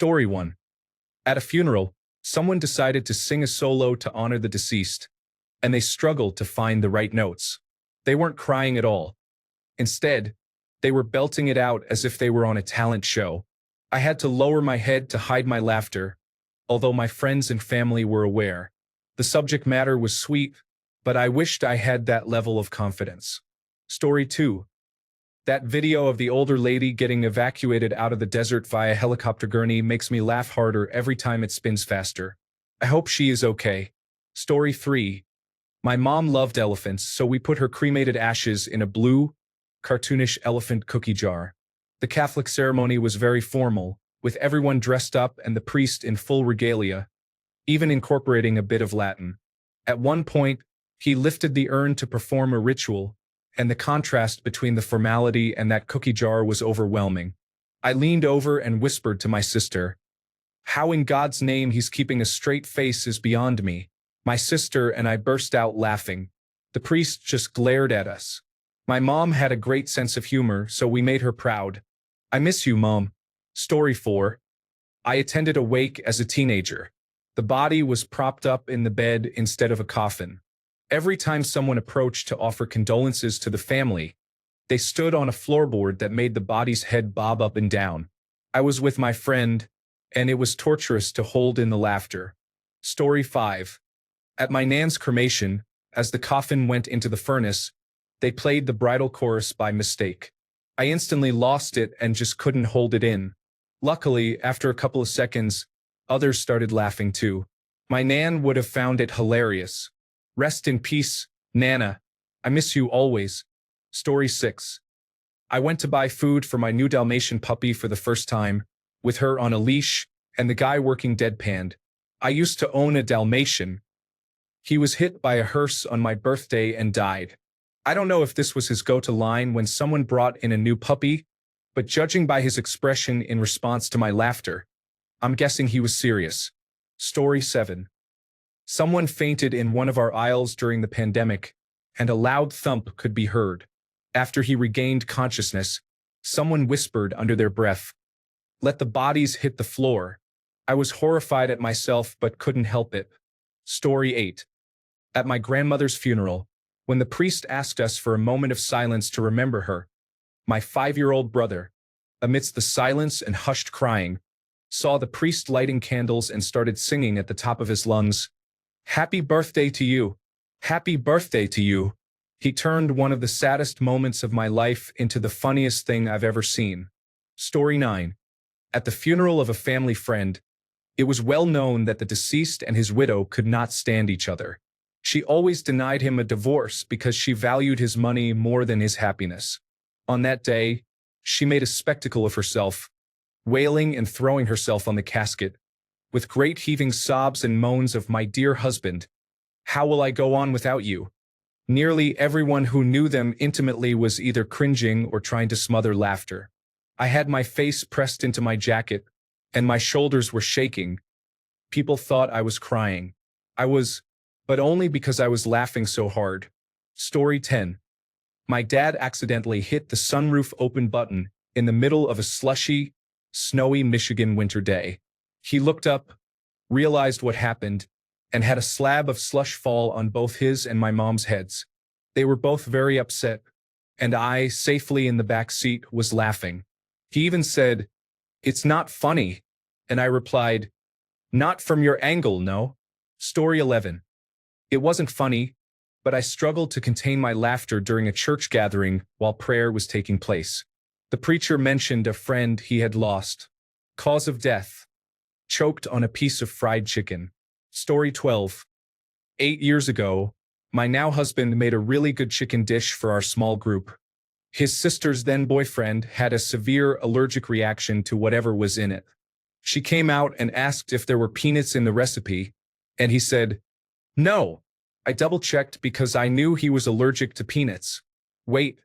Story 1. At a funeral, someone decided to sing a solo to honor the deceased, and they struggled to find the right notes. They weren't crying at all. Instead, they were belting it out as if they were on a talent show. I had to lower my head to hide my laughter, although my friends and family were aware. The subject matter was sweet, but I wished I had that level of confidence. Story 2. That video of the older lady getting evacuated out of the desert via helicopter gurney makes me laugh harder every time it spins faster. I hope she is okay. Story 3. My mom loved elephants, so we put her cremated ashes in a blue, cartoonish elephant cookie jar. The Catholic ceremony was very formal, with everyone dressed up and the priest in full regalia, even incorporating a bit of Latin. At one point, he lifted the urn to perform a ritual, and the contrast between the formality and that cookie jar was overwhelming. I leaned over and whispered to my sister, "How in God's name he's keeping a straight face is beyond me." My sister and I burst out laughing. The priest just glared at us. My mom had a great sense of humor, so we made her proud. I miss you, Mom. Story 4. I attended a wake as a teenager. The body was propped up in the bed instead of a coffin. Every time someone approached to offer condolences to the family, they stood on a floorboard that made the body's head bob up and down. I was with my friend, and it was torturous to hold in the laughter. Story 5. At my nan's cremation, as the coffin went into the furnace, they played the bridal chorus by mistake. I instantly lost it and just couldn't hold it in. Luckily, after a couple of seconds, others started laughing too. My nan would have found it hilarious. Rest in peace, Nana. I miss you always. Story 6. I went to buy food for my new Dalmatian puppy for the first time, with her on a leash and the guy working deadpanned. I used to own a Dalmatian. He was hit by a hearse on my birthday and died. I don't know if this was his go-to line when someone brought in a new puppy, but judging by his expression in response to my laughter, I'm guessing he was serious. Story 7. Someone fainted in one of our aisles during the pandemic, and a loud thump could be heard. After he regained consciousness, someone whispered under their breath, "Let the bodies hit the floor." I was horrified at myself but couldn't help it. Story 8. At my grandmother's funeral, when the priest asked us for a moment of silence to remember her, my 5-year-old brother, amidst the silence and hushed crying, saw the priest lighting candles and started singing at the top of his lungs, "Happy birthday to you! Happy birthday to you!" He turned one of the saddest moments of my life into the funniest thing I've ever seen. Story 9. At the funeral of a family friend, it was well known that the deceased and his widow could not stand each other. She always denied him a divorce because she valued his money more than his happiness. On that day, she made a spectacle of herself, wailing and throwing herself on the casket, with great heaving sobs and moans of, "My dear husband, how will I go on without you?" Nearly everyone who knew them intimately was either cringing or trying to smother laughter. I had my face pressed into my jacket, and my shoulders were shaking. People thought I was crying. I was, but only because I was laughing so hard. Story 10. My dad accidentally hit the sunroof open button in the middle of a slushy, snowy Michigan winter day. He looked up, realized what happened, and had a slab of slush fall on both his and my mom's heads. They were both very upset, and I, safely in the back seat, was laughing. He even said, "It's not funny," and I replied, "Not from your angle, no." Story 11. It wasn't funny, but I struggled to contain my laughter during a church gathering while prayer was taking place. The preacher mentioned a friend he had lost. Cause of death: choked on a piece of fried chicken. Story 12. 8 years ago, my now husband made a really good chicken dish for our small group. His sister's then boyfriend had a severe allergic reaction to whatever was in it. She came out and asked if there were peanuts in the recipe, and he said, "No." I double-checked because I knew he was allergic to peanuts. Wait,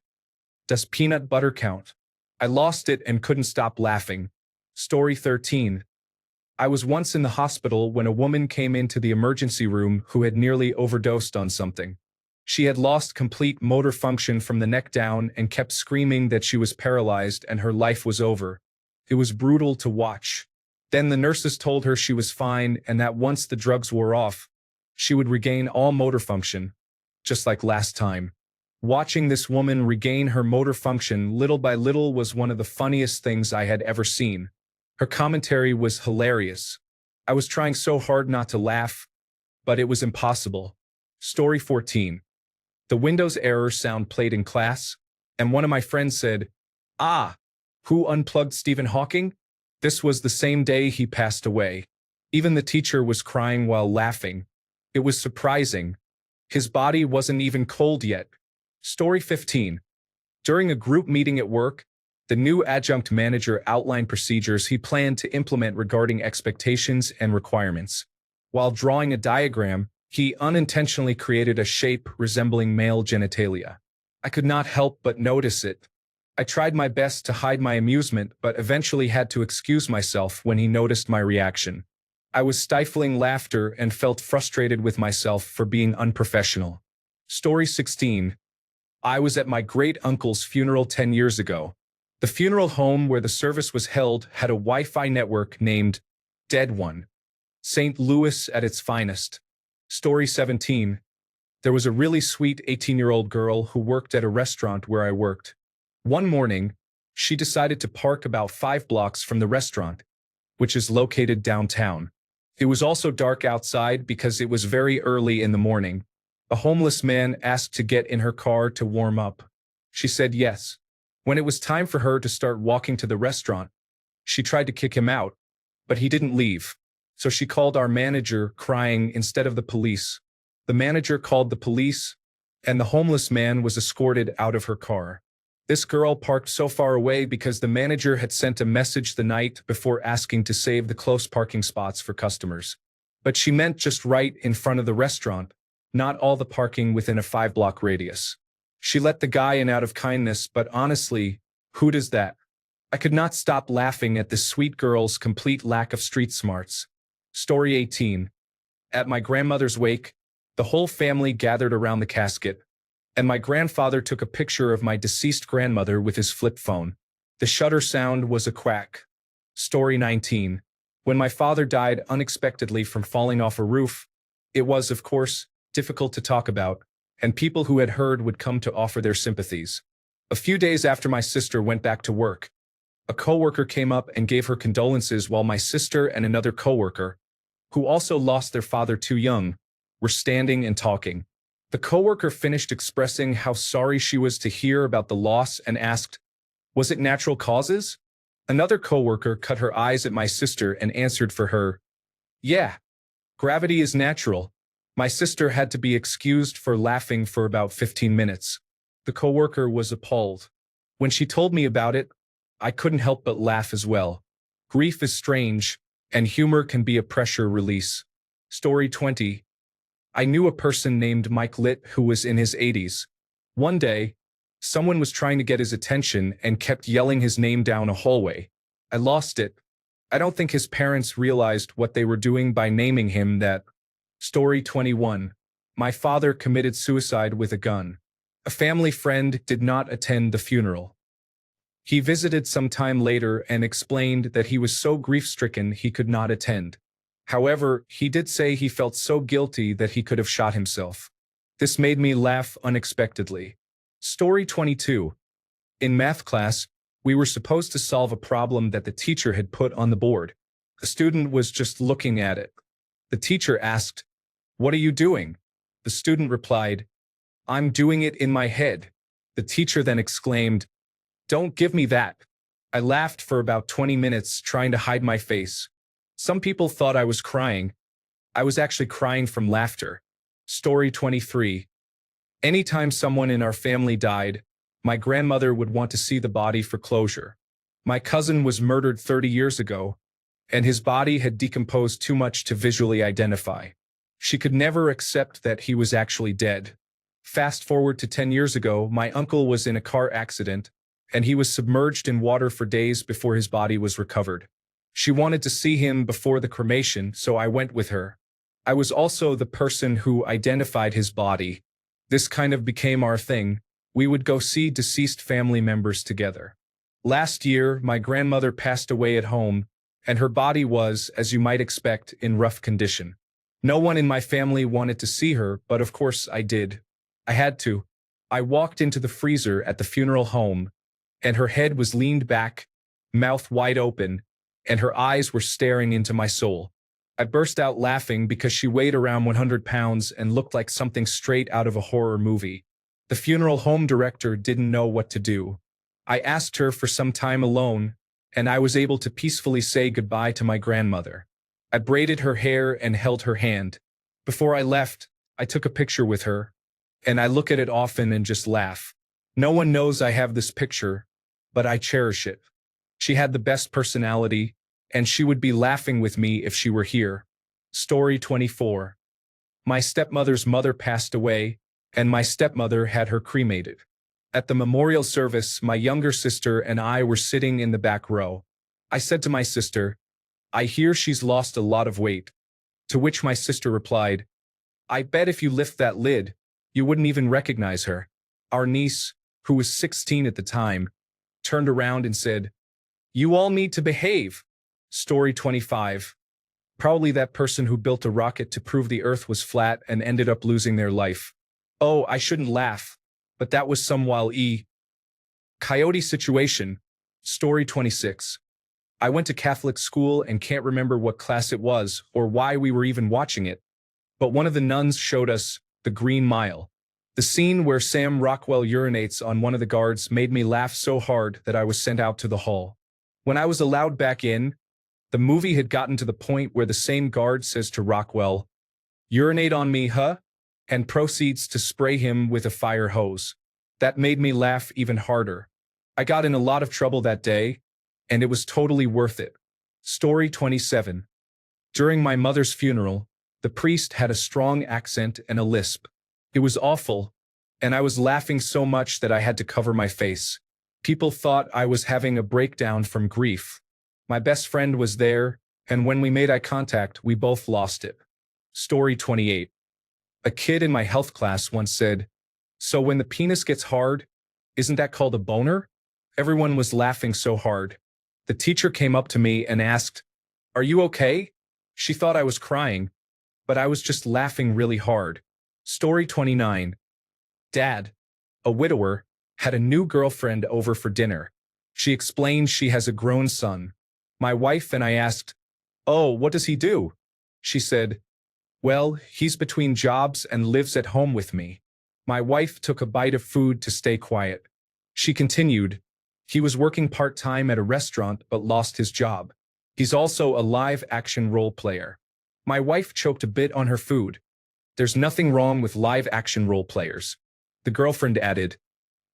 does peanut butter count? I lost it and couldn't stop laughing. Story 13. I was once in the hospital when a woman came into the emergency room who had nearly overdosed on something. She had lost complete motor function from the neck down and kept screaming that she was paralyzed and her life was over. It was brutal to watch. Then the nurses told her she was fine and that once the drugs wore off, she would regain all motor function, just like last time. Watching this woman regain her motor function little by little was one of the funniest things I had ever seen. Her commentary was hilarious. I was trying so hard not to laugh, but it was impossible. Story 14. The Windows error sound played in class, and one of my friends said, "Ah, who unplugged Stephen Hawking?" This was the same day he passed away. Even the teacher was crying while laughing. It was surprising. His body wasn't even cold yet. Story 15. During a group meeting at work, the new adjunct manager outlined procedures he planned to implement regarding expectations and requirements. While drawing a diagram, he unintentionally created a shape resembling male genitalia. I could not help but notice it. I tried my best to hide my amusement, but eventually had to excuse myself when he noticed my reaction. I was stifling laughter and felt frustrated with myself for being unprofessional. Story 16. I was at my great-uncle's funeral 10 years ago. The funeral home where the service was held had a Wi-Fi network named Dead One. St. Louis at its finest. Story 17. There was a really sweet 18-year-old girl who worked at a restaurant where I worked. One morning, she decided to park about 5 blocks from the restaurant, which is located downtown. It was also dark outside because it was very early in the morning. A homeless man asked to get in her car to warm up. She said yes. When it was time for her to start walking to the restaurant, she tried to kick him out, but he didn't leave. So she called our manager, crying, instead of the police. The manager called the police, and the homeless man was escorted out of her car. This girl parked so far away because the manager had sent a message the night before asking to save the close parking spots for customers. But she meant just right in front of the restaurant, not all the parking within a 5-block radius. She let the guy in out of kindness, but honestly, who does that? I could not stop laughing at this sweet girl's complete lack of street smarts. Story 18. At my grandmother's wake, the whole family gathered around the casket, and my grandfather took a picture of my deceased grandmother with his flip phone. The shutter sound was a quack. Story 19. When my father died unexpectedly from falling off a roof, it was, of course, difficult to talk about, and people who had heard would come to offer their sympathies. A few days after my sister went back to work, a coworker came up and gave her condolences while my sister and another coworker, who also lost their father too young, were standing and talking. The coworker finished expressing how sorry she was to hear about the loss and asked, "Was it natural causes?" Another coworker cut her eyes at my sister and answered for her, "Yeah, gravity is natural." My sister had to be excused for laughing for about 15 minutes. The coworker was appalled. When she told me about it, I couldn't help but laugh as well. Grief is strange, and humor can be a pressure release. Story 20. I knew a person named Mike Litt who was in his 80s. One day, someone was trying to get his attention and kept yelling his name down a hallway. I lost it. I don't think his parents realized what they were doing by naming him that. Story 21. My father committed suicide with a gun. A family friend did not attend the funeral. He visited some time later and explained that he was so grief-stricken he could not attend. However, he did say he felt so guilty that he could have shot himself. This made me laugh unexpectedly. Story 22. In math class, we were supposed to solve a problem that the teacher had put on the board. The student was just looking at it. The teacher asked, "What are you doing?" The student replied, "I'm doing it in my head." The teacher then exclaimed, "Don't give me that." I laughed for about 20 minutes trying to hide my face. Some people thought I was crying. I was actually crying from laughter. Story 23. Anytime someone in our family died, my grandmother would want to see the body for closure. My cousin was murdered 30 years ago, and his body had decomposed too much to visually identify. She could never accept that he was actually dead. Fast forward to 10 years ago, my uncle was in a car accident, and he was submerged in water for days before his body was recovered. She wanted to see him before the cremation, so I went with her. I was also the person who identified his body. This kind of became our thing. We would go see deceased family members together. Last year, my grandmother passed away at home, and her body was, as you might expect, in rough condition. No one in my family wanted to see her, but of course I did. I had to. I walked into the freezer at the funeral home, and her head was leaned back, mouth wide open, and her eyes were staring into my soul. I burst out laughing because she weighed around 100 pounds and looked like something straight out of a horror movie. The funeral home director didn't know what to do. I asked her for some time alone, and I was able to peacefully say goodbye to my grandmother. I braided her hair and held her hand. Before I left, I took a picture with her, and I look at it often and just laugh. No one knows I have this picture, but I cherish it. She had the best personality, and she would be laughing with me if she were here. Story 24. My stepmother's mother passed away, and my stepmother had her cremated. At the memorial service, my younger sister and I were sitting in the back row. I said to my sister, "I hear she's lost a lot of weight." To which my sister replied, "I bet if you lift that lid, you wouldn't even recognize her." Our niece, who was 16 at the time, turned around and said, "You all need to behave." Story 25. Probably that person who built a rocket to prove the Earth was flat and ended up losing their life. Oh, I shouldn't laugh, but that was some Wile E. Coyote situation. Story 26. I went to Catholic school and can't remember what class it was or why we were even watching it, but one of the nuns showed us The Green Mile. The scene where Sam Rockwell urinates on one of the guards made me laugh so hard that I was sent out to the hall. When I was allowed back in, the movie had gotten to the point where the same guard says to Rockwell, "Urinate on me, huh?" and proceeds to spray him with a fire hose. That made me laugh even harder. I got in a lot of trouble that day, and it was totally worth it. Story 27. During my mother's funeral, the priest had a strong accent and a lisp. It was awful, and I was laughing so much that I had to cover my face. People thought I was having a breakdown from grief. My best friend was there, and when we made eye contact, we both lost it. Story 28. A kid in my health class once said, "So when the penis gets hard, isn't that called a boner?" Everyone was laughing so hard. The teacher came up to me and asked, "Are you okay?" She thought I was crying, but I was just laughing really hard. Story 29. Dad, a widower, had a new girlfriend over for dinner. She explained she has a grown son. My wife and I asked, "Oh, what does he do?" She said, "Well, he's between jobs and lives at home with me." My wife took a bite of food to stay quiet. She continued, "He was working part-time at a restaurant but lost his job. He's also a live-action role player." My wife choked a bit on her food. "There's nothing wrong with live-action role players." The girlfriend added,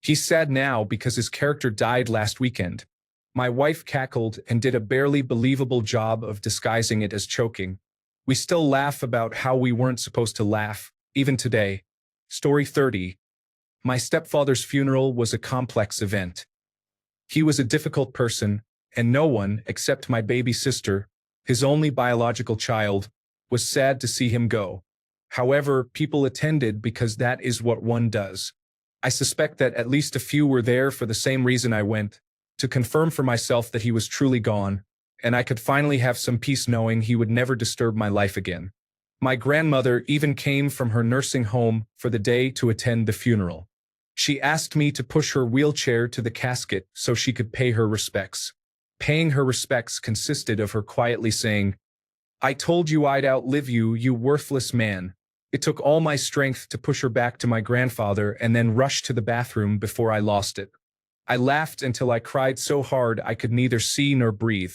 "He's sad now because his character died last weekend." My wife cackled and did a barely believable job of disguising it as choking. We still laugh about how we weren't supposed to laugh, even today. Story 30. My stepfather's funeral was a complex event. He was a difficult person, and no one, except my baby sister, his only biological child, was sad to see him go. However, people attended because that is what one does. I suspect that at least a few were there for the same reason I went, to confirm for myself that he was truly gone, and I could finally have some peace knowing he would never disturb my life again. My grandmother even came from her nursing home for the day to attend the funeral. She asked me to push her wheelchair to the casket so she could pay her respects. Paying her respects consisted of her quietly saying, "I told you I'd outlive you, you worthless man." It took all my strength to push her back to my grandfather and then rush to the bathroom before I lost it. I laughed until I cried so hard I could neither see nor breathe.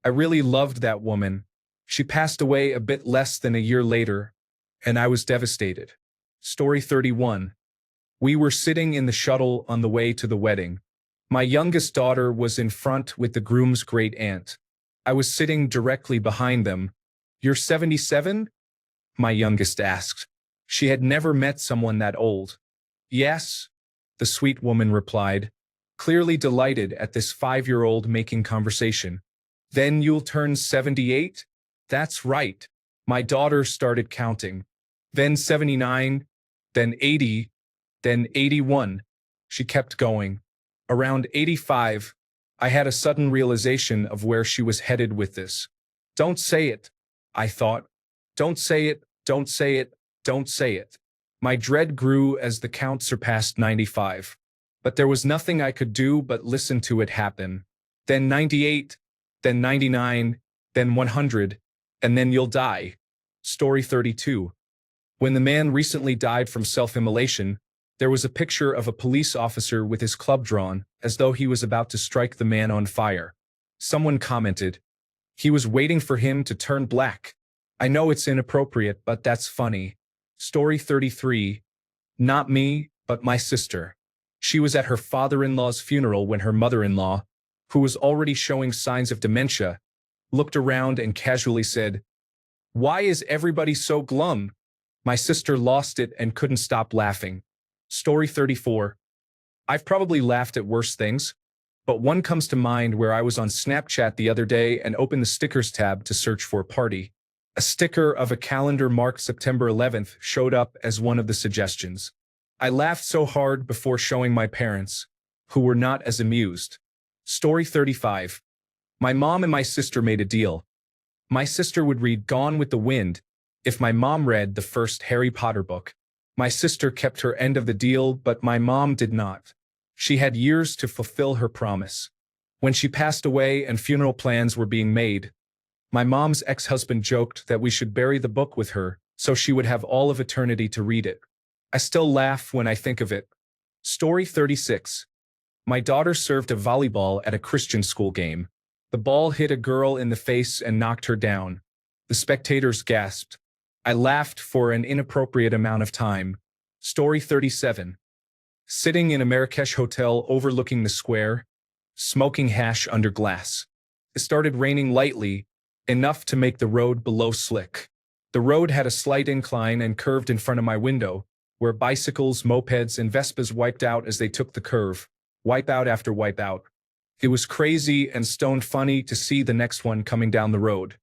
I really loved that woman. She passed away a bit less than a year later, and I was devastated. Story 31. We were sitting in the shuttle on the way to the wedding. My youngest daughter was in front with the groom's great aunt. I was sitting directly behind them. "You're 77? My youngest asked. She had never met someone that old. "Yes," the sweet woman replied, clearly delighted at this 5-year-old making conversation. "Then you'll turn 78? "That's right." My daughter started counting. "Then 79, then 80, then 81. She kept going. "Around 85, I had a sudden realization of where she was headed with this. Don't say it, I thought. Don't say it, don't say it, don't say it. My dread grew as the count surpassed 95. But there was nothing I could do but listen to it happen. Then 98, then 99, then 100, and then you'll die. Story 32. When the man recently died from self-immolation, there was a picture of a police officer with his club drawn, as though he was about to strike the man on fire. Someone commented, "He was waiting for him to turn black." I know it's inappropriate, but that's funny. Story 33. Not me, but my sister. She was at her father-in-law's funeral when her mother-in-law, who was already showing signs of dementia, looked around and casually said, "Why is everybody so glum?" My sister lost it and couldn't stop laughing. Story 34. I've probably laughed at worse things, but one comes to mind where I was on Snapchat the other day and opened the stickers tab to search for a party. A sticker of a calendar marked September 11th showed up as one of the suggestions. I laughed so hard before showing my parents, who were not as amused. Story 35. My mom and my sister made a deal. My sister would read Gone with the Wind if my mom read the first Harry Potter book. My sister kept her end of the deal, but my mom did not. She had years to fulfill her promise. When she passed away and funeral plans were being made, my mom's ex-husband joked that we should bury the book with her so she would have all of eternity to read it. I still laugh when I think of it. Story 36. My daughter served a volleyball at a Christian school game. The ball hit a girl in the face and knocked her down. The spectators gasped. I laughed for an inappropriate amount of time. Story 37. Sitting in a Marrakesh hotel overlooking the square, smoking hash under glass. It started raining lightly, enough to make the road below slick. The road had a slight incline and curved in front of my window, where bicycles, mopeds, and Vespas wiped out as they took the curve, wipeout after wipeout. It was crazy and stone funny to see the next one coming down the road.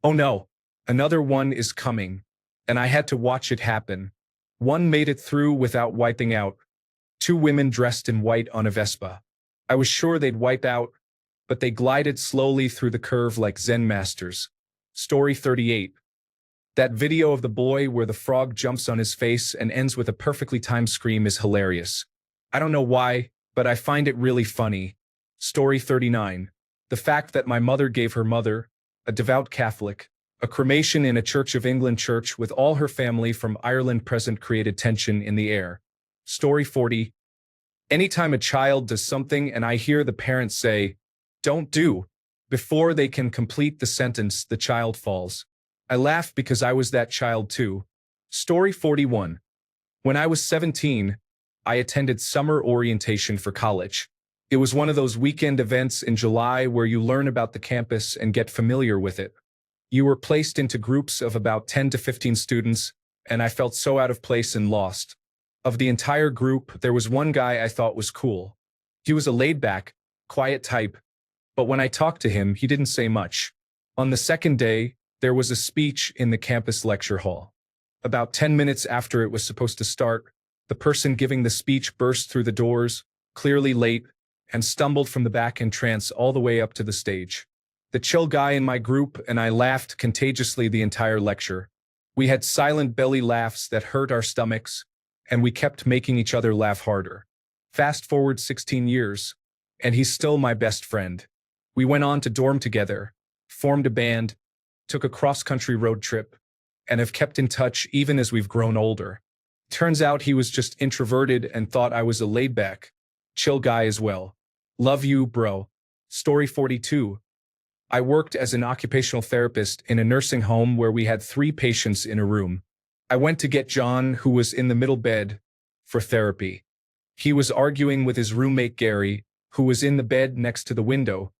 Oh no, another one is coming, and I had to watch it happen. One made it through without wiping out. Two women dressed in white on a Vespa. I was sure they'd wipe out, but they glided slowly through the curve like Zen masters. Story 38. That video of the boy where the frog jumps on his face and ends with a perfectly timed scream is hilarious. I don't know why, but I find it really funny. Story 39. The fact that my mother gave her mother, a devout Catholic, a cremation in a Church of England church with all her family from Ireland present created tension in the air. Story 40. Anytime a child does something and I hear the parents say, "Don't do," before they can complete the sentence, the child falls. I laugh because I was that child too. Story 41. When I was 17, I attended summer orientation for college. It was one of those weekend events in July where you learn about the campus and get familiar with it. You were placed into groups of about 10 to 15 students, and I felt so out of place and lost. Of the entire group, there was one guy I thought was cool. He was a laid-back, quiet type, but when I talked to him, he didn't say much. On the second day, there was a speech in the campus lecture hall. About 10 minutes after it was supposed to start, the person giving the speech burst through the doors, clearly late, and stumbled from the back in trance all the way up to the stage. The chill guy in my group and I laughed contagiously the entire lecture. We had silent belly laughs that hurt our stomachs, and we kept making each other laugh harder. Fast forward 16 years, and he's still my best friend. We went on to dorm together, formed a band, took a cross-country road trip, and have kept in touch even as we've grown older. Turns out he was just introverted and thought I was a laid-back, chill guy as well. Love you, bro. Story 42. I worked as an occupational therapist in a nursing home where we had 3 patients in a room. I went to get John, who was in the middle bed, for therapy. He was arguing with his roommate Gary, who was in the bed next to the window,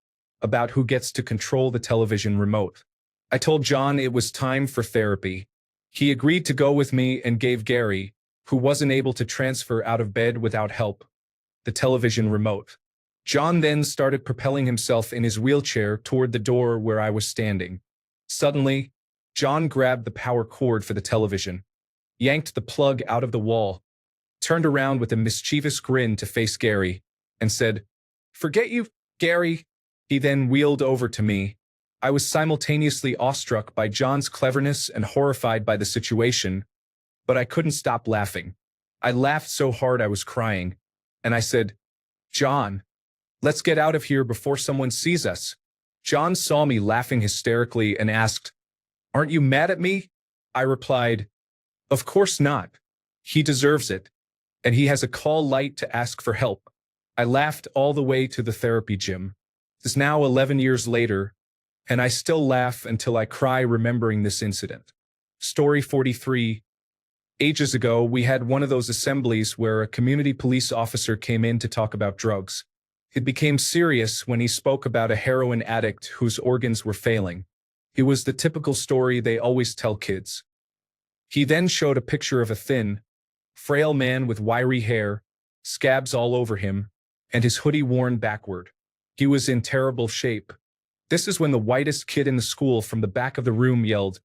about who gets to control the television remote. I told John it was time for therapy. He agreed to go with me and gave Gary, who wasn't able to transfer out of bed without help, the television remote. John then started propelling himself in his wheelchair toward the door where I was standing. Suddenly, John grabbed the power cord for the television, yanked the plug out of the wall, turned around with a mischievous grin to face Gary, and said, "Forget you, Gary, He then wheeled over to me. I was simultaneously awestruck by John's cleverness and horrified by the situation, but I couldn't stop laughing. I laughed so hard I was crying, and I said, "John, let's get out of here before someone sees us." John saw me laughing hysterically and asked, "Aren't you mad at me?" I replied, "Of course not. He deserves it, and he has a call light to ask for help." I laughed all the way to the therapy gym. It's now 11 years later, and I still laugh until I cry remembering this incident. Story 43. Ages ago, we had one of those assemblies where a community police officer came in to talk about drugs. It became serious when he spoke about a heroin addict whose organs were failing. It was the typical story they always tell kids. He then showed a picture of a thin, frail man with wiry hair, scabs all over him, and his hoodie worn backward. He was in terrible shape. This is when the whitest kid in the school from the back of the room yelled,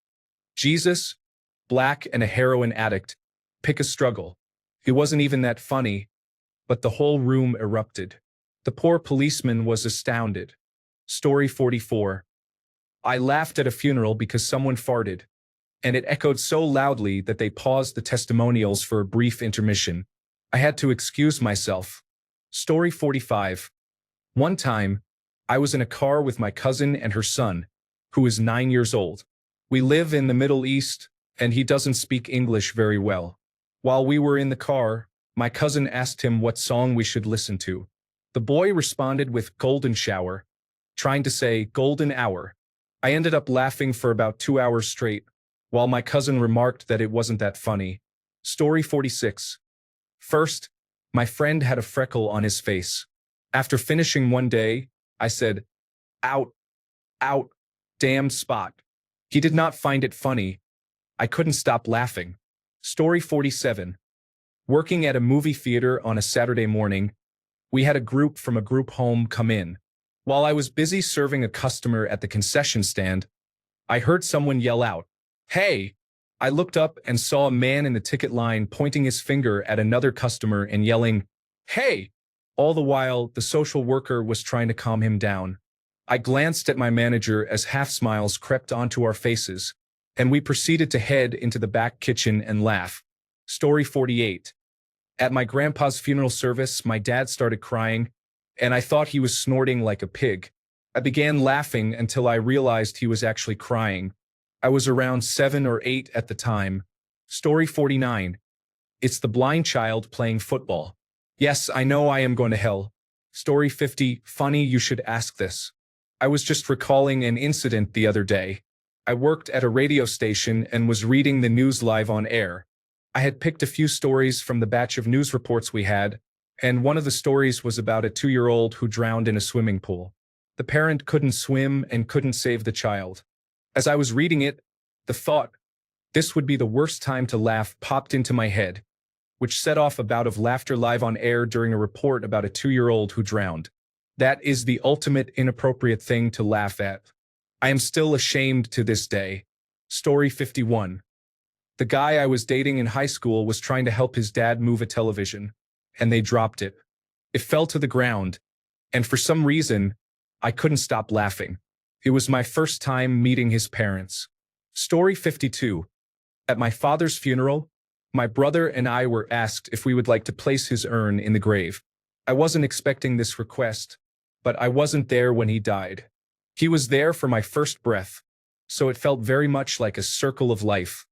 "Jesus, black and a heroin addict, pick a struggle." It wasn't even that funny, but the whole room erupted. The poor policeman was astounded. Story 44. I laughed at a funeral because someone farted, and it echoed so loudly that they paused the testimonials for a brief intermission. I had to excuse myself. Story 45. One time, I was in a car with my cousin and her son, who is 9 years old. We live in the Middle East, and he doesn't speak English very well. While we were in the car, my cousin asked him what song we should listen to. The boy responded with "Golden Shower," trying to say "Golden Hour." I ended up laughing for about 2 hours straight, while my cousin remarked that it wasn't that funny. Story 46. First, my friend had a freckle on his face. After finishing one day, I said, "Out, out, damn spot." He did not find it funny. I couldn't stop laughing. Story 47. Working at a movie theater on a Saturday morning, we had a group from a group home come in. While I was busy serving a customer at the concession stand, I heard someone yell out, "Hey!" I looked up and saw a man in the ticket line pointing his finger at another customer and yelling, "Hey!" All the while, the social worker was trying to calm him down. I glanced at my manager as half smiles crept onto our faces, and we proceeded to head into the back kitchen and laugh. Story 48. At my grandpa's funeral service, my dad started crying, and I thought he was snorting like a pig. I began laughing until I realized he was actually crying. I was around 7 or 8 at the time. Story 49. It's the blind child playing football. Yes, I know I am going to hell. Story 50. Funny you should ask this. I was just recalling an incident the other day. I worked at a radio station and was reading the news live on air. I had picked a few stories from the batch of news reports we had, and one of the stories was about a 2-year-old who drowned in a swimming pool. The parent couldn't swim and couldn't save the child. As I was reading it, the thought, "This would be the worst time to laugh," popped into my head, which set off a bout of laughter live on air during a report about a 2-year-old who drowned. That is the ultimate inappropriate thing to laugh at. I am still ashamed to this day. Story 51. The guy I was dating in high school was trying to help his dad move a television, and they dropped it. It fell to the ground, and for some reason, I couldn't stop laughing. It was my first time meeting his parents. Story 52. At my father's funeral, my brother and I were asked if we would like to place his urn in the grave. I wasn't expecting this request, but I wasn't there when he died. He was there for my first breath, so it felt very much like a circle of life.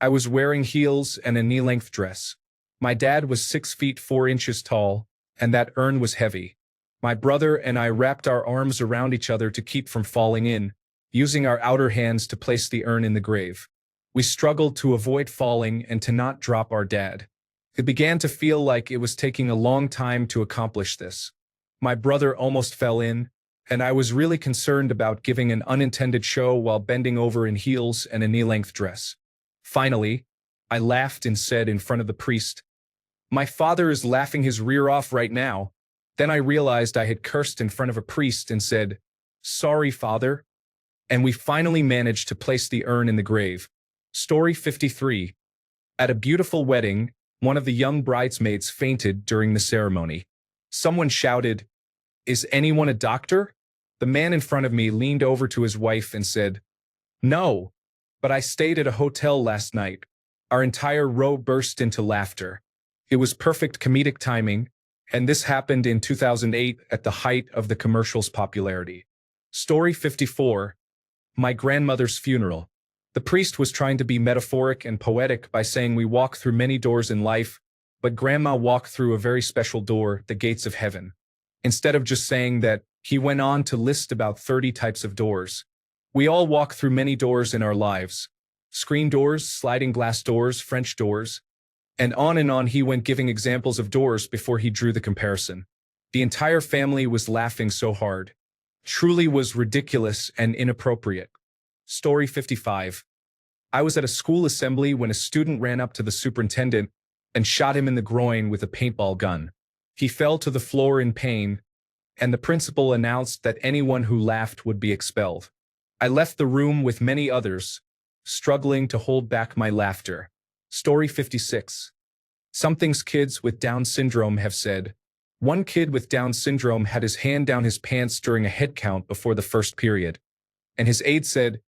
I was wearing heels and a knee-length dress. My dad was 6 feet 4 inches tall, and that urn was heavy. My brother and I wrapped our arms around each other to keep from falling in, using our outer hands to place the urn in the grave. We struggled to avoid falling and to not drop our dad. It began to feel like it was taking a long time to accomplish this. My brother almost fell in, and I was really concerned about giving an unintended show while bending over in heels and a knee-length dress. Finally, I laughed and said in front of the priest, "My father is laughing his rear off right now." Then I realized I had cursed in front of a priest and said, "Sorry, Father." And we finally managed to place the urn in the grave. Story 53. At a beautiful wedding, one of the young bridesmaids fainted during the ceremony. Someone shouted, "Is anyone a doctor?" The man in front of me leaned over to his wife and said, "No, but I stayed at a hotel last night." Our entire row burst into laughter. It was perfect comedic timing, and this happened in 2008 at the height of the commercial's popularity. Story 54. My grandmother's funeral. The priest was trying to be metaphoric and poetic by saying we walk through many doors in life, but Grandma walked through a very special door, the gates of heaven. Instead of just saying that, he went on to list about 30 types of doors. We all walk through many doors in our lives. Screen doors, sliding glass doors, French doors, and on he went giving examples of doors before he drew the comparison. The entire family was laughing so hard. Truly was ridiculous and inappropriate. Story 55. I was at a school assembly when a student ran up to the superintendent and shot him in the groin with a paintball gun. He fell to the floor in pain, and the principal announced that anyone who laughed would be expelled. I left the room with many others, struggling to hold back my laughter. Story 56. Some things kids with Down syndrome have said. One kid with Down syndrome had his hand down his pants during a head count before the first period, and his aide said,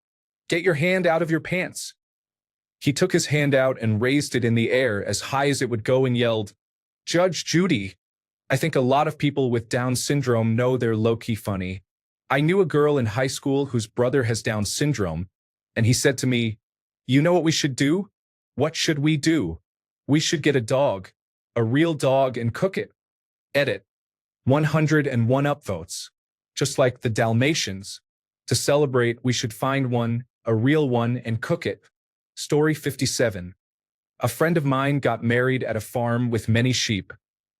"Get your hand out of your pants." He took his hand out and raised it in the air as high as it would go and yelled, "Judge Judy." I think a lot of people with Down syndrome know they're low-key funny. I knew a girl in high school whose brother has Down syndrome, and he said to me, "You know what we should do? What should we do? We should get a dog, a real dog, and cook it." Edit. 101 upvotes. Just like the Dalmatians. To celebrate, we should find one, a real one, and cook it. Story 57. A friend of mine got married at a farm with many sheep.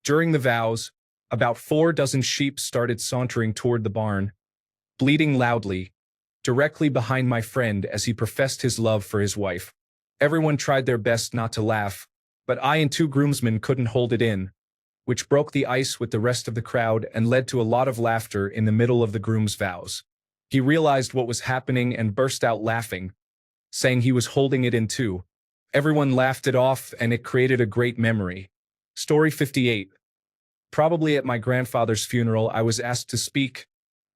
During the vows, about 4 dozen sheep started sauntering toward the barn, bleating loudly, directly behind my friend as he professed his love for his wife. Everyone tried their best not to laugh, but I and 2 groomsmen couldn't hold it in, which broke the ice with the rest of the crowd and led to a lot of laughter in the middle of the groom's vows. He realized what was happening and burst out laughing, saying he was holding it in too. Everyone laughed it off, and it created a great memory. Story 58. Probably at my grandfather's funeral, I was asked to speak,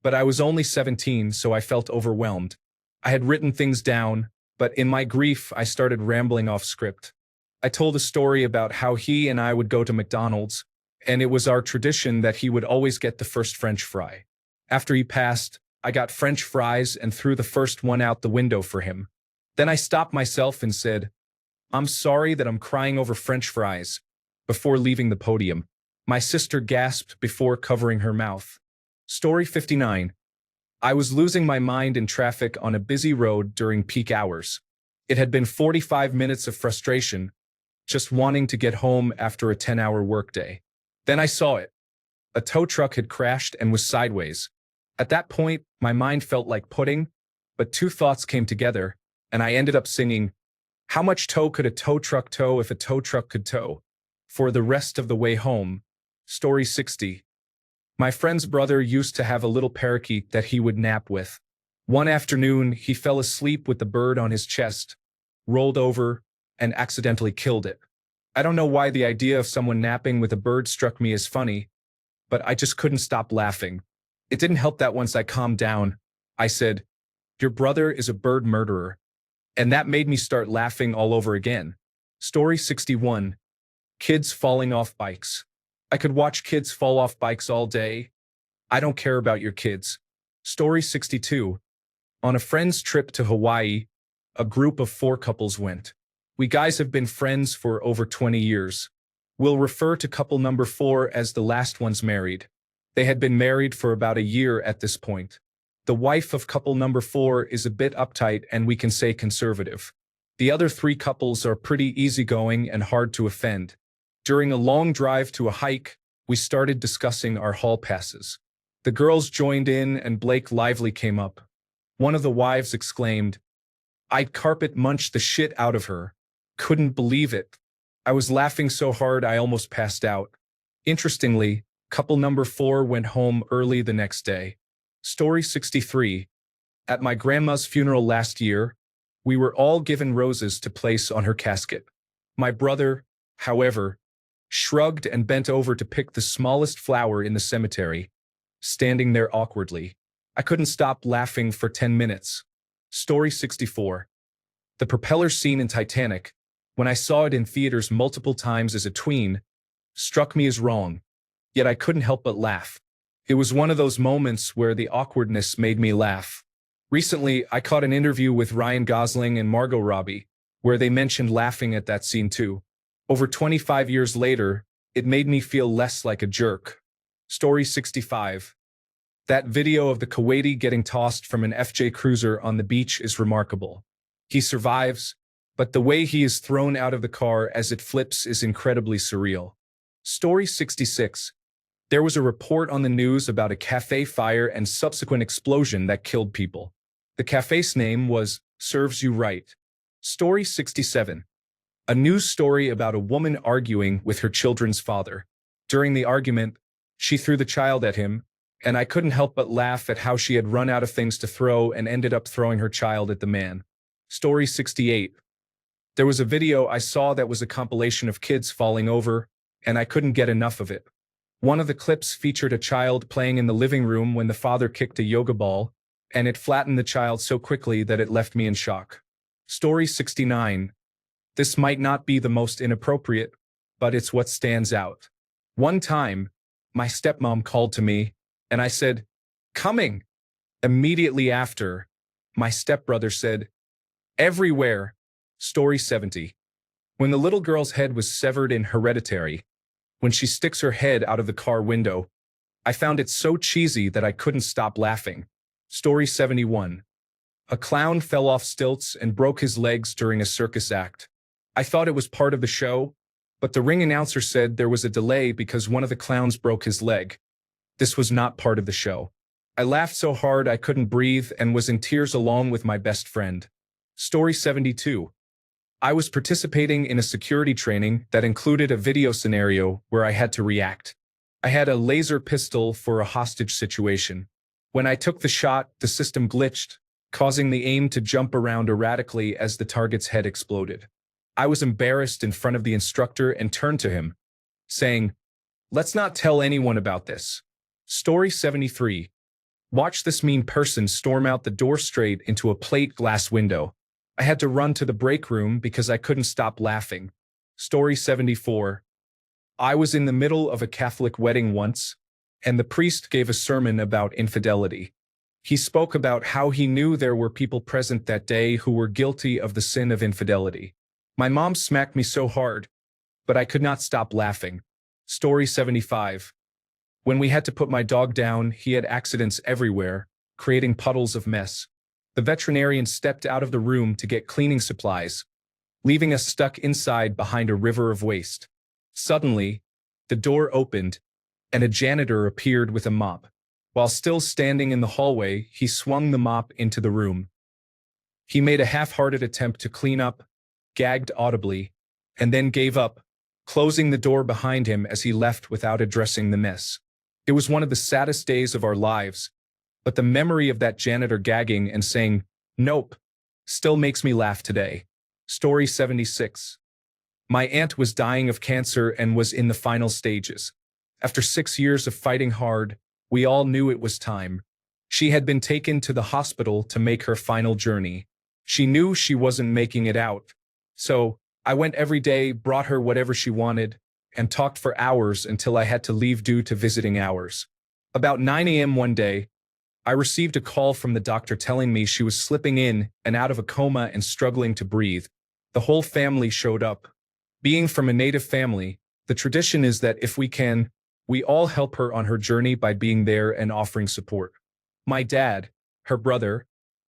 but I was only 17, so I felt overwhelmed. I had written things down, but in my grief, I started rambling off script. I told a story about how he and I would go to McDonald's, and it was our tradition that he would always get the first French fry. After he passed, I got French fries and threw the first one out the window for him. Then I stopped myself and said, "I'm sorry that I'm crying over French fries," before leaving the podium. My sister gasped before covering her mouth. Story 59. I was losing my mind in traffic on a busy road during peak hours. It had been 45 minutes of frustration, just wanting to get home after a 10-hour workday. Then I saw it. A tow truck had crashed and was sideways. At that point, my mind felt like pudding, but 2 thoughts came together, and I ended up singing, "How much tow could a tow truck tow if a tow truck could tow?" for the rest of the way home. Story 60. My friend's brother used to have a little parakeet that he would nap with. One afternoon, he fell asleep with the bird on his chest, rolled over, and accidentally killed it. I don't know why the idea of someone napping with a bird struck me as funny, but I just couldn't stop laughing. It didn't help that once I calmed down, I said, "Your brother is a bird murderer." And that made me start laughing all over again. Story 61. Kids falling off bikes. I could watch kids fall off bikes all day. I don't care about your kids. Story 62. On a friend's trip to Hawaii, a group of 4 couples went. We guys have been friends for over 20 years. We'll refer to couple number 4 as the last ones married. They had been married for about a year at this point. The wife of couple number 4 is a bit uptight and we can say conservative. The other 3 couples are pretty easygoing and hard to offend. During a long drive to a hike, we started discussing our hall passes. The girls joined in and Blake Lively came up. One of the wives exclaimed, "I'd carpet munch the shit out of her." Couldn't believe it. I was laughing so hard I almost passed out. Interestingly, couple number 4 went home early the next day. Story 63. At my grandma's funeral last year, we were all given roses to place on her casket. My brother, however, shrugged and bent over to pick the smallest flower in the cemetery, standing there awkwardly. I couldn't stop laughing for 10 minutes. Story 64. The propeller scene in Titanic, when I saw it in theaters multiple times as a tween, struck me as wrong, yet I couldn't help but laugh. It was one of those moments where the awkwardness made me laugh. Recently, I caught an interview with Ryan Gosling and Margot Robbie, where they mentioned laughing at that scene too. Over 25 years later, it made me feel less like a jerk. Story 65. That video of the Kuwaiti getting tossed from an FJ cruiser on the beach is remarkable. He survives, but the way he is thrown out of the car as it flips is incredibly surreal. Story 66. There was a report on the news about a cafe fire and subsequent explosion that killed people. The cafe's name was Serves You Right. Story 67. A news story about a woman arguing with her children's father. During the argument, she threw the child at him, and I couldn't help but laugh at how she had run out of things to throw and ended up throwing her child at the man. Story 68. There was a video I saw that was a compilation of kids falling over, and I couldn't get enough of it. One of the clips featured a child playing in the living room when the father kicked a yoga ball, and it flattened the child so quickly that it left me in shock. Story 69. This might not be the most inappropriate, but it's what stands out. One time, my stepmom called to me, and I said, "Coming." Immediately after, my stepbrother said, "Everywhere." Story 70. When the little girl's head was severed in Hereditary, when she sticks her head out of the car window, I found it so cheesy that I couldn't stop laughing. Story 71. A clown fell off stilts and broke his legs during a circus act. I thought it was part of the show, but the ring announcer said there was a delay because one of the clowns broke his leg. This was not part of the show. I laughed so hard I couldn't breathe and was in tears along with my best friend. Story 72. I was participating in a security training that included a video scenario where I had to react. I had a laser pistol for a hostage situation. When I took the shot, the system glitched, causing the aim to jump around erratically as the target's head exploded. I was embarrassed in front of the instructor and turned to him, saying, "Let's not tell anyone about this." Story 73. Watch this mean person storm out the door straight into a plate glass window. I had to run to the break room because I couldn't stop laughing. Story 74. I was in the middle of a Catholic wedding once, and the priest gave a sermon about infidelity. He spoke about how he knew there were people present that day who were guilty of the sin of infidelity. My mom smacked me so hard, but I could not stop laughing. Story 75. When we had to put my dog down, he had accidents everywhere, creating puddles of mess. The veterinarian stepped out of the room to get cleaning supplies, leaving us stuck inside behind a river of waste. Suddenly, the door opened, and a janitor appeared with a mop. While still standing in the hallway, he swung the mop into the room. He made a half-hearted attempt to clean up, gagged audibly, and then gave up, closing the door behind him as he left without addressing the mess. It was one of the saddest days of our lives, but the memory of that janitor gagging and saying, "Nope," still makes me laugh today. Story 76. My aunt was dying of cancer and was in the final stages. After 6 years of fighting hard, we all knew it was time. She had been taken to the hospital to make her final journey. She knew she wasn't making it out. So, I went every day, brought her whatever she wanted, and talked for hours until I had to leave due to visiting hours. About 9 a.m. one day, I received a call from the doctor telling me she was slipping in and out of a coma and struggling to breathe. The whole family showed up. Being from a Native family, the tradition is that if we can, we all help her on her journey by being there and offering support. My dad, her brother,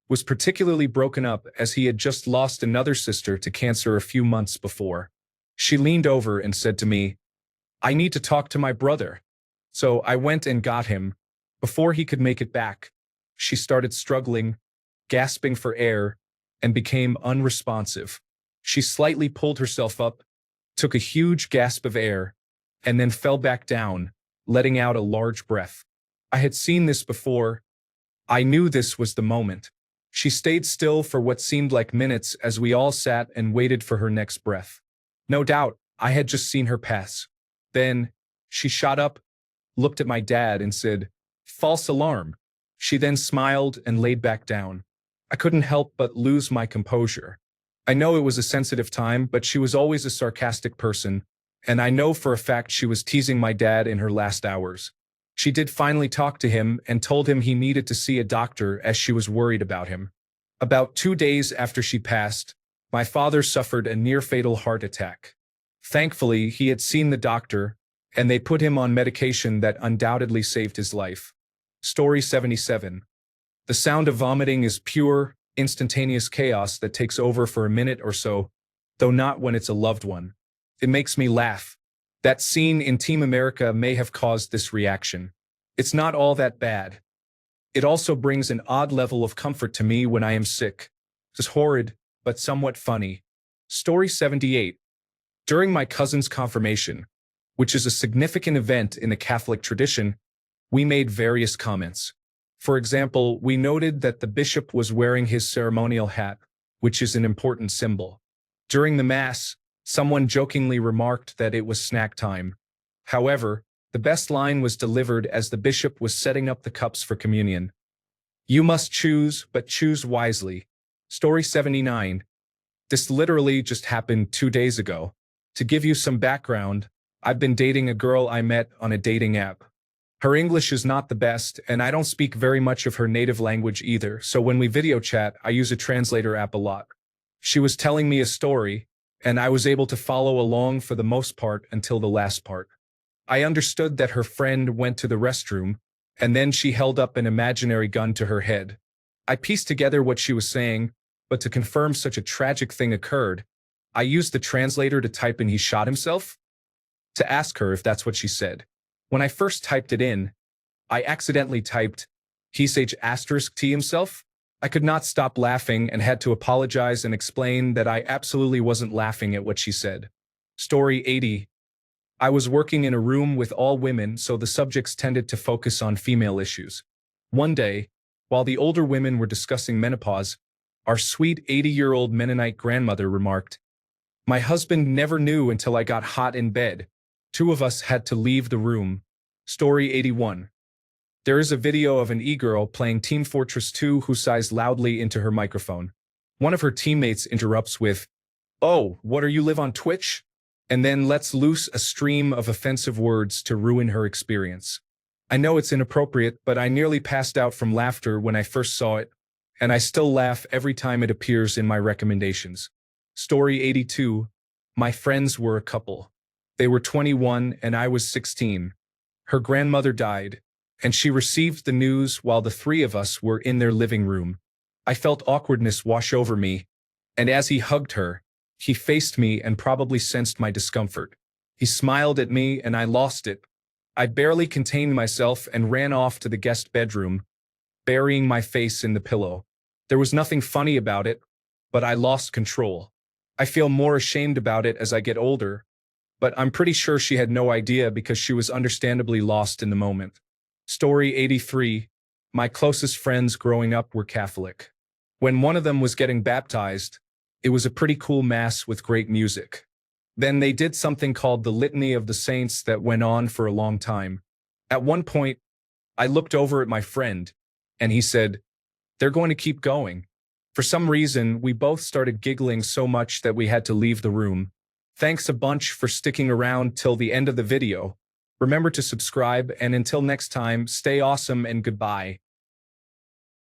was particularly broken up as he had just lost another sister to cancer a few months before. She leaned over and said to me, "I need to talk to my brother." So I went and got him. Before he could make it back, she started struggling, gasping for air, and became unresponsive. She slightly pulled herself up, took a huge gasp of air, and then fell back down, letting out a large breath. I had seen this before. I knew this was the moment. She stayed still for what seemed like minutes as we all sat and waited for her next breath. No doubt, I had just seen her pass. Then, she shot up, looked at my dad and said, "False alarm." She then smiled and laid back down. I couldn't help but lose my composure. I know it was a sensitive time, but she was always a sarcastic person, and I know for a fact she was teasing my dad in her last hours. She did finally talk to him and told him he needed to see a doctor as she was worried about him. About 2 days after she passed, my father suffered a near-fatal heart attack. Thankfully, he had seen the doctor, and they put him on medication that undoubtedly saved his life. Story 77. The sound of vomiting is pure, instantaneous chaos that takes over for a minute or so, though not when it's a loved one. It makes me laugh. That scene in Team America may have caused this reaction. It's not all that bad. It also brings an odd level of comfort to me when I am sick. It's horrid, but somewhat funny. Story 78. During my cousin's confirmation, which is a significant event in the Catholic tradition, we made various comments. For example, we noted that the bishop was wearing his ceremonial hat, which is an important symbol. During the Mass, someone jokingly remarked that it was snack time. However, the best line was delivered as the bishop was setting up the cups for communion. You must choose, but choose wisely. Story 79. This literally just happened 2 days ago. To give you some background, I've been dating a girl I met on a dating app. Her English is not the best, and I don't speak very much of her native language either, so when we video chat, I use a translator app a lot. She was telling me a story, and I was able to follow along for the most part until the last part. I understood that her friend went to the restroom, and then she held up an imaginary gun to her head. I pieced together what she was saying, but to confirm such a tragic thing occurred, I used the translator to type in "he shot himself" to ask her if that's what she said. When I first typed it in, I accidentally typed "he's *T himself." I could not stop laughing and had to apologize and explain that I absolutely wasn't laughing at what she said. Story 80. I was working in a room with all women, so the subjects tended to focus on female issues. One day, while the older women were discussing menopause, our sweet 80-year-old Mennonite grandmother remarked, "My husband never knew until I got hot in bed. 2 of us had to leave the room." Story 81. There is a video of an e-girl playing Team Fortress 2 who sighs loudly into her microphone. One of her teammates interrupts with, "Oh, what are you live on Twitch?" and then lets loose a stream of offensive words to ruin her experience. I know it's inappropriate, but I nearly passed out from laughter when I first saw it, and I still laugh every time it appears in my recommendations. Story 82. My friends were a couple. They were 21 and I was 16. Her grandmother died, and she received the news while the 3 of us were in their living room. I felt awkwardness wash over me, and as he hugged her, he faced me and probably sensed my discomfort. He smiled at me and I lost it. I barely contained myself and ran off to the guest bedroom, burying my face in the pillow. There was nothing funny about it, but I lost control. I feel more ashamed about it as I get older, but I'm pretty sure she had no idea because she was understandably lost in the moment. Story 83. My closest friends growing up were Catholic. When one of them was getting baptized, it was a pretty cool mass with great music. Then they did something called the Litany of the Saints that went on for a long time. At one point, I looked over at my friend, and he said, "They're going to keep going." For some reason, we both started giggling so much that we had to leave the room. Thanks a bunch for sticking around till the end of the video. Remember to subscribe, and until next time, stay awesome and goodbye.